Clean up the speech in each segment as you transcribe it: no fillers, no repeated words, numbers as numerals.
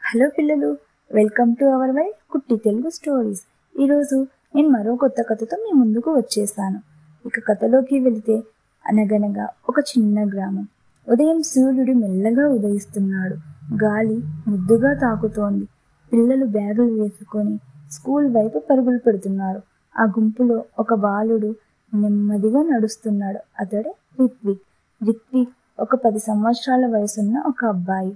Hello పిల్లలు, welcome to our why కుట్టి Telugu stories. ఈరోజు నేను మరో కొత్త కథతో మీ ముందుకు వచ్చేసాను. ఇక కథలోకి వెళితే, అనగనగా ఒక చిన్న గ్రామం. ఉదయం సూర్యుడు మెల్లగా ఉదయిస్తున్నాడు. గాలి ముద్దుగా తాకుతోంది. పిల్లలు బ్యాగులు వేసుకొని స్కూల్ వైపు పరుగులు పెడుతున్నారు. ఆ గుంపులో ఒక బాలుడు నెమ్మదిగా నడుస్తున్నాడు. అతడే రిత్విక్. రిత్విక్ ఒక 10 సంవత్సరాల వయసున్న ఒక అబ్బాయి.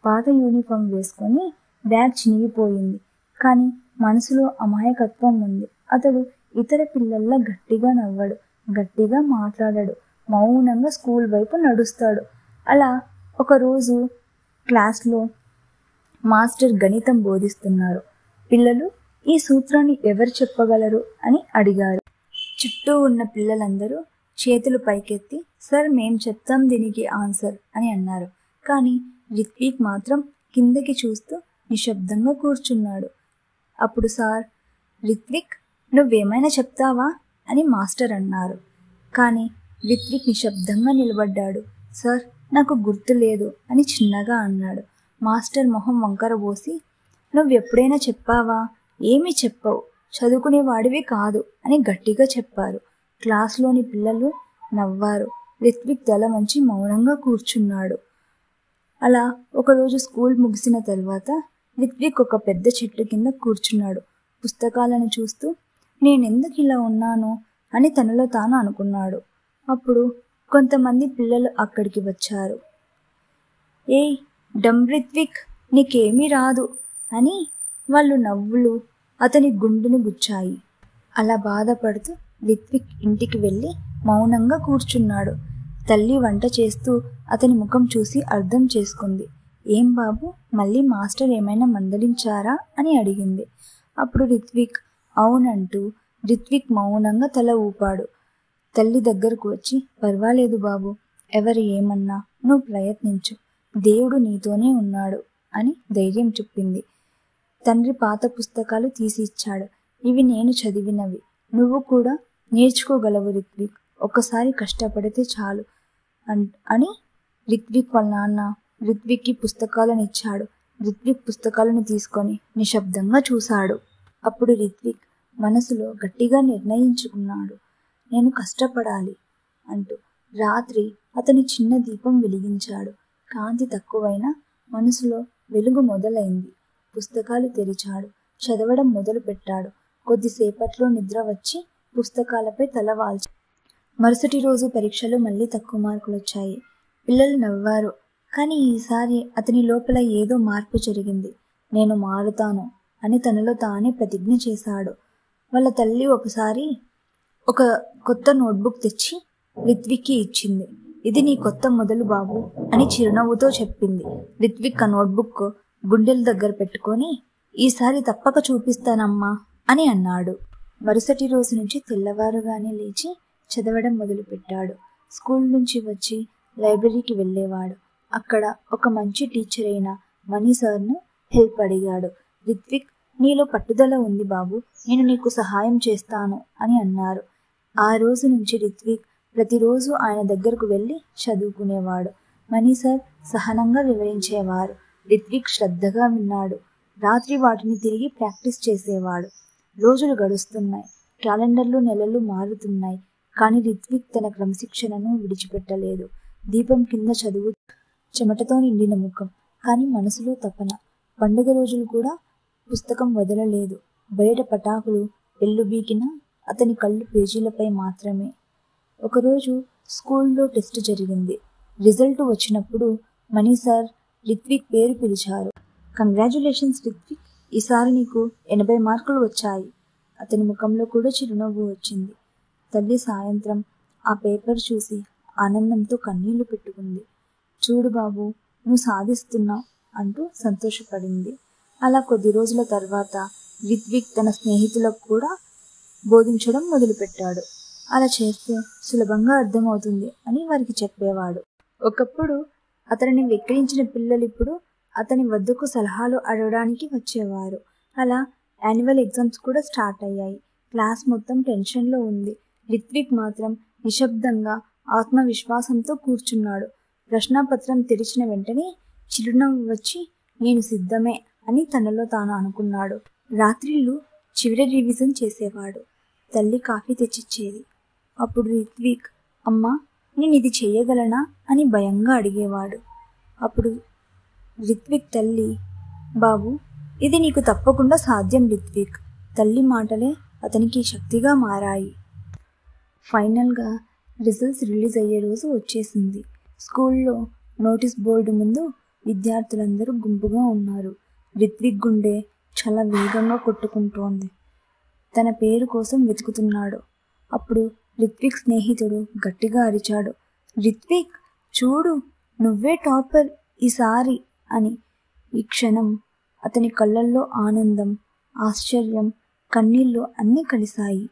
పాత యూనిఫామ్ వేసుకొని బ్యాగ్ చినిగిపోయింది, కానీ మనసులో అమాయకత్వం ఉంది. అతడు ఇతర పిల్లల్లా గట్టిగా నవ్వడు, గట్టిగా మాట్లాడడు, మౌనంగా స్కూల్ వైపు నడుస్తాడు. అలా ఒకరోజు క్లాస్లో మాస్టర్ గణితం బోధిస్తున్నారు. పిల్లలు, ఈ సూత్రాన్ని ఎవరు చెప్పగలరు అని అడిగారు. చుట్టూ ఉన్న పిల్లలందరూ చేతులు పైకెత్తి, సార్ మేం చెప్తాం దీనికి ఆన్సర్ అని అన్నారు. కానీ రిత్విక్ మాత్రం కిందకి చూస్తూ నిశ్శబ్దంగా కూర్చున్నాడు. అప్పుడు సార్, రిత్విక్ నువ్వేమైనా చెప్తావా అని మాస్టర్ అన్నారు. కానీ రిత్విక్ నిశ్శబ్దంగా నిలబడ్డాడు. సార్ నాకు గుర్తు లేదు అని చిన్నగా అన్నాడు. మాస్టర్ మొహం వంకరబోసి, నువ్వెప్పుడైనా చెప్పావా? ఏమీ చెప్పవు, చదువుకునేవాడివి కాదు అని గట్టిగా చెప్పారు. క్లాస్లోని పిల్లలు నవ్వారు. రిత్విక్ తల వంచి మౌనంగా కూర్చున్నాడు. అలా ఒకరోజు స్కూల్ ముగిసిన తర్వాత రిత్విక్ ఒక పెద్ద చెట్టు కింద కూర్చున్నాడు. పుస్తకాలను చూస్తూ నేనెందుకు ఇలా ఉన్నాను అని తనలో తాను అనుకున్నాడు. అప్పుడు కొంతమంది పిల్లలు అక్కడికి వచ్చారు. ఏయ్ డమ్ రిత్విక్, నీకేమీ రాదు అని వాళ్ళు నవ్వులు అతని గుండెను గుచ్చాయి. అలా బాధపడుతూ రిత్విక్ ఇంటికి వెళ్ళి మౌనంగా కూర్చున్నాడు. తల్లి వంట చేస్తూ అతని ముఖం చూసి అర్థం చేసుకుంది. ఏం బాబు, మళ్ళీ మాస్టర్ ఏమైనా మందలించారా అని అడిగింది. అప్పుడు రిత్విక్ అవునంటూ రిత్విక్ మౌనంగా తల ఊపాడు. తల్లి దగ్గరకు వచ్చి, పర్వాలేదు బాబు, ఎవరు ఏమన్నా నువ్వు ప్రయత్నించు, దేవుడు నీతోనే ఉన్నాడు అని ధైర్యం చెప్పింది. తండ్రి పాత పుస్తకాలు తీసి ఇచ్చాడు. ఇవి నేను చదివినవి, నువ్వు కూడా నేర్చుకోగలవు రిత్విక్, ఒక్కసారి కష్టపడితే చాలు అని రిత్విక్ వాళ్ళ నాన్న రిత్విక్కి పుస్తకాలను ఇచ్చాడు. రిత్విక్ పుస్తకాలను తీసుకొని నిశ్శబ్దంగా చూశాడు. అప్పుడు రిత్విక్ మనసులో గట్టిగా నిర్ణయించుకున్నాడు, నేను కష్టపడాలి అంటూ. రాత్రి అతని చిన్న దీపం వెలిగించాడు. కాంతి తక్కువైనా మనసులో వెలుగు మొదలైంది. పుస్తకాలు తెరిచాడు. చదవడం మొదలు పెట్టాడు. కొద్దిసేపట్లో నిద్ర వచ్చి పుస్తకాలపై తల వాల్చి. మరుసటి రోజు పరీక్షలో మళ్ళీ తక్కువ మార్కులు వచ్చాయి. పిల్లలు నవ్వారు. కానీ ఈసారి అతని లోపల ఏదో మార్పు జరిగింది. నేను మారుతాను అని తనలో తానే ప్రతిజ్ఞ చేశాడు. వాళ్ళ తల్లి ఒకసారి ఒక కొత్త నోట్బుక్ తెచ్చి రిత్విక్కి ఇచ్చింది. ఇది నీ కొత్త మొదలు బాబు అని చిరునవ్వుతో చెప్పింది. రిత్విక్ ఆ నోట్బుక్ గుండెల దగ్గర పెట్టుకొని, ఈసారి తప్పక చూపిస్తానమ్మా అని అన్నాడు. మరుసటి రోజు నుంచి తెల్లవారుగానే లేచి చదవడం మొదలుపెట్టాడు. స్కూల్ నుంచి వచ్చి లైబ్రరీకి వెళ్ళేవాడు. అక్కడ ఒక మంచి టీచర్ అయిన మణి సార్ను హెల్ప్ అడిగాడు. రిత్విక్, నీలో పట్టుదల ఉంది బాబు, నేను నీకు సహాయం చేస్తాను అని అన్నారు. ఆ రోజు నుంచి రిత్విక్ ప్రతిరోజు ఆయన దగ్గరకు వెళ్ళి చదువుకునేవాడు. మణి సార్ సహనంగా వివరించేవారు. రిత్విక్ శ్రద్ధగా విన్నాడు. రాత్రి వాటిని తిరిగి ప్రాక్టీస్ చేసేవాడు. రోజులు గడుస్తున్నాయి. క్యాలెండర్లో నెలలు మారుతున్నాయి. కానీ రిత్విక్ తన క్రమశిక్షణను విడిచిపెట్టలేదు. దీపం కింద చదువు, చెమటతో నిండిన ముఖం, కానీ మనసులో తపన. పండుగ రోజులు కూడా పుస్తకం వదలలేదు. బయట పటాకులు పెళ్ళుబీకినా అతని కళ్ళు పేజీలపై మాత్రమే. ఒకరోజు స్కూల్లో టెస్ట్ జరిగింది. రిజల్ట్ వచ్చినప్పుడు మణి సార్ రిత్విక్ పేరు పిలిచారు. కంగ్రాచ్యులేషన్స్ రిత్విక్, ఈసారి నీకు 80 మార్కులు వచ్చాయి. అతని ముఖంలో కూడా చిరునవ్వు వచ్చింది. తల్లి సాయంత్రం ఆ పేపర్ చూసి ఆనందంతో కన్నీళ్లు పెట్టుకుంది. చూడు బాబు, నువ్వు సాధిస్తున్నావు అంటూ సంతోషపడింది. అలా కొద్ది రోజుల తర్వాత రిత్విక్ తన స్నేహితులకు కూడా బోధించడం మొదలుపెట్టాడు. అలా చేస్తే సులభంగా అర్థమవుతుంది అని వారికి చెప్పేవాడు. ఒకప్పుడు అతనిని వెక్కిరించిన పిల్లలు ఇప్పుడు అతని వద్దకు సలహాలు అడగడానికి వచ్చేవారు. అలా యాన్యువల్ ఎగ్జామ్స్ కూడా స్టార్ట్ అయ్యాయి. క్లాస్ మొత్తం టెన్షన్లో ఉంది. రిత్విక్ మాత్రం నిశ్శబ్దంగా ఆత్మవిశ్వాసంతో కూర్చున్నాడు. ప్రశ్నాపత్రం తెరిచిన వెంటనే చిరునవ్వు వచ్చి నేను సిద్ధమే అని తనలో తాను అనుకున్నాడు. రాత్రిళ్ళు చివరి రివిజన్ చేసేవాడు. తల్లి కాఫీ తెచ్చిచ్చేది. అప్పుడు రిత్విక్, అమ్మా నేను ఇది చేయగలనా అని భయంగా అడిగేవాడు. అప్పుడు రిత్విక్ తల్లి, బాబు ఇది నీకు తప్పకుండా సాధ్యం రిత్విక్. తల్లి మాటలే అతనికి శక్తిగా మారాయి. ఫైనల్గా రిజల్ట్స్ రిలీజ్ అయ్యే రోజు వచ్చేసింది. స్కూల్లో నోటీస్ బోర్డు ముందు విద్యార్థులందరూ గుంపుగా ఉన్నారు. రిత్విక్ గుండె చాలా వేగంగా కొట్టుకుంటోంది. తన పేరు కోసం వెతుకుతున్నాడు. అప్పుడు రిత్విక్ స్నేహితుడు గట్టిగా అరిచాడు, రిత్విక్ చూడు నువ్వే టాపర్ ఈసారి అని. ఈ క్షణం అతని కళ్ళల్లో ఆనందం, ఆశ్చర్యం, కన్నీళ్ళు అన్నీ కలిశాయి.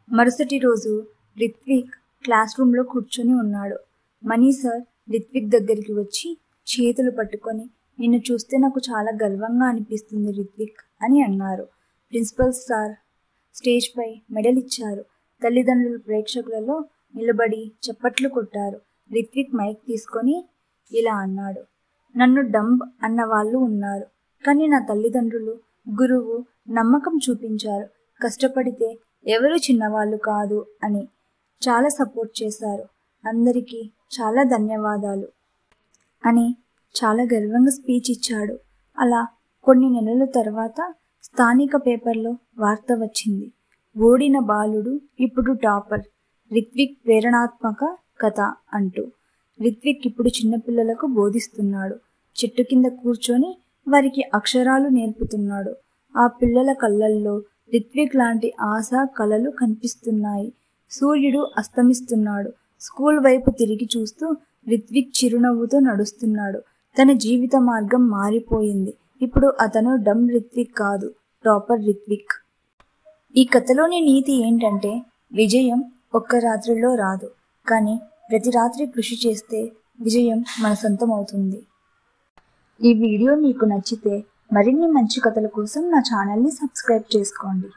మరుసటి రోజు రిత్విక్ క్లాస్ రూమ్లో కూర్చొని ఉన్నాడు. మనీ సార్ రిత్విక్ దగ్గరికి వచ్చి చేతులు పట్టుకొని, నిన్ను చూస్తే నాకు చాలా గర్వంగా అనిపిస్తుంది రిత్విక్ అని అన్నారు. ప్రిన్సిపల్ సార్ స్టేజ్ పై మెడల్ ఇచ్చారు. తల్లిదండ్రులు ప్రేక్షకులలో నిలబడి చప్పట్లు కొట్టారు. రిత్విక్ మైక్ తీసుకొని ఇలా అన్నాడు, నన్ను డంబ్ అన్న వాళ్ళు ఉన్నారు, కానీ నా తల్లిదండ్రులు, గురువు నమ్మకం చూపించారు. కష్టపడితే ఎవరు చిన్నవాళ్ళు కాదు అని చాలా సపోర్ట్ చేశారు. అందరికీ చాలా ధన్యవాదాలు అని చాలా గర్వంగా స్పీచ్ ఇచ్చాడు. అలా కొన్ని నెలల తర్వాత స్థానిక పేపర్లో వార్త వచ్చింది, ఓడిన బాలుడు ఇప్పుడు టాపర్, రిత్విక్ ప్రేరణాత్మక కథ అంటూ. రిత్విక్ ఇప్పుడు చిన్నపిల్లలకు బోధిస్తున్నాడు. చెట్టు కింద కూర్చొని వారికి అక్షరాలు నేర్పుతున్నాడు. ఆ పిల్లల కళ్ళల్లో రిత్విక్ లాంటి ఆశ కలలు కనిపిస్తున్నాయి. సూర్యుడు అస్తమిస్తున్నాడు. స్కూల్ వైపు తిరిగి చూస్తూ రిత్విక్ చిరునవ్వుతో నడుస్తున్నాడు. తన జీవిత మార్గం మారిపోయింది. ఇప్పుడు అతను డమ్ రిత్విక్ కాదు, టాపర్ రిత్విక్. ఈ కథలోని నీతి ఏంటంటే, విజయం ఒక్క రాత్రిలో రాదు, కానీ ప్రతి రాత్రి కృషి చేస్తే విజయం మన సొంతం అవుతుంది. ఈ వీడియో మీకు నచ్చితే మరిన్ని మంచి కథల కోసం నా ఛానల్ని సబ్స్క్రైబ్ చేసుకోండి.